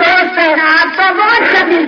दोस्त रात वो छवि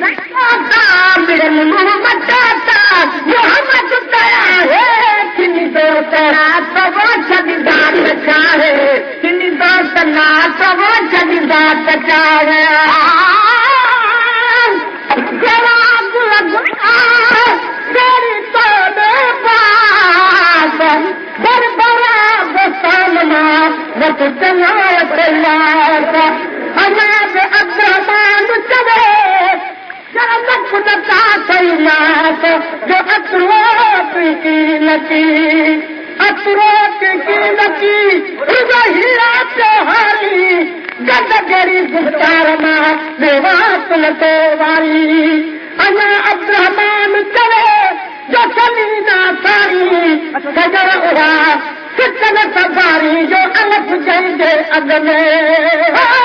जो अतरोत की नची अतरोत की नची हीरा त्योहारी गदगरी गुफ्तार मां बेवास लटे वारी अना अब्दुर्रहमान चले जो सलीना सारी सजर उड़ा सिकन सवारी जो अलफ जंहिंजे अॻ में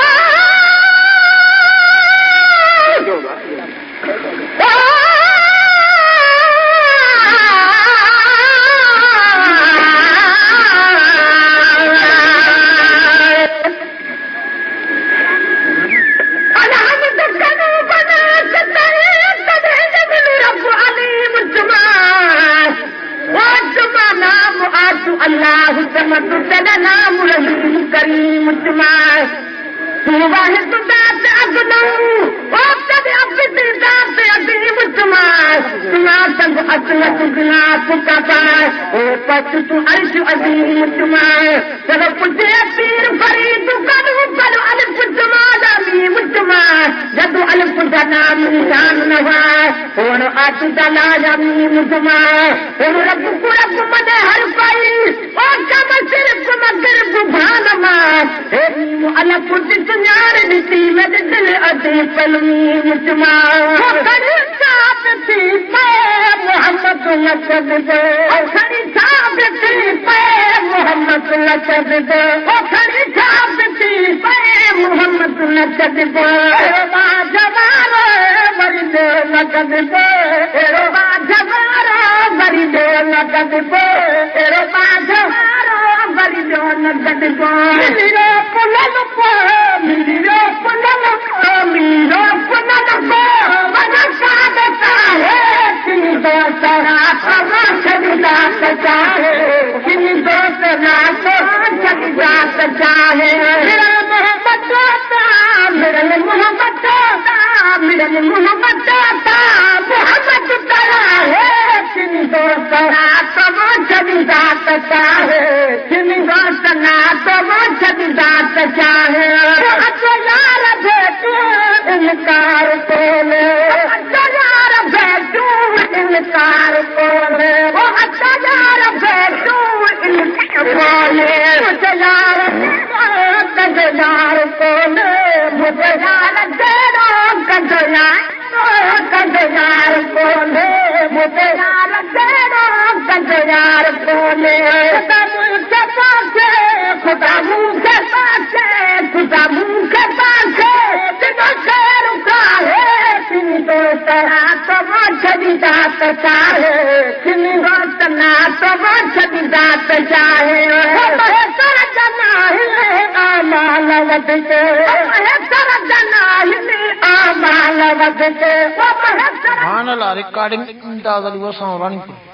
अल्लाह समद तेरा नाम रहीम करीम तुमार तू वाहिद दात अगनो ओ तेरे अब्द दात अजीम तुमार तुमार संग असलत गुना पुकाता ओ पत तू अर्श अजीम तुमार जब पुजे पीर फरीद कनु कनु अलिफ तुमार अमीम तुमार जब अलिफ का नाम निशान नवा और आतु दला अमीम तुमार और रब को रब मने हर पाई कम सिर्फ मगर बुभान मां अला पुट सुञाण ॾिसी मेरे दिल अधी पलमी मुचमा खड़ी साथ थी पे मोहम्मद लक़ब दे खड़ी साथ थी पे मोहम्मद लक़ब दे खड़ी साथ थी पे मोहम्मद लक़ब दे जवारो वरी दे लक़ब दे जवारो वरी दे लक़ब दे मिलियो पुनल को मिलियो पुनल को मिलियो पुनल को वना सादता है किनी दोस्त रात छड़दा चाहे किनी दोस्त रात छड़दा चाहे मेरा मोहब्बत ता मेरा मोहब्बत ता मेरा मोहब्बत ता मोहब्बत तेरा है किनी दोस्त रात छड़दा चाहे किनी दोस्त चाहे यार भेटू इनकार कोने यार भेटू इनकार कोने यार भेटू कोने मुझे यार कोने मुझे यार तेरो यार कोने मुझे यार तेरो यार कोने खुदा मुँह के पासे खुदा मुँह के पासे तेरा खैर का है किनी दोस्त ना तो वो छड़ी जात चाहे किनी दोस्त ना तो वो छड़ी जात चाहे है सारा जना है आमाल वद के है सारा जना है आमाल वद के सुभान अल्लाह रिकॉर्डिंग इंताज अली वसां रानीपुर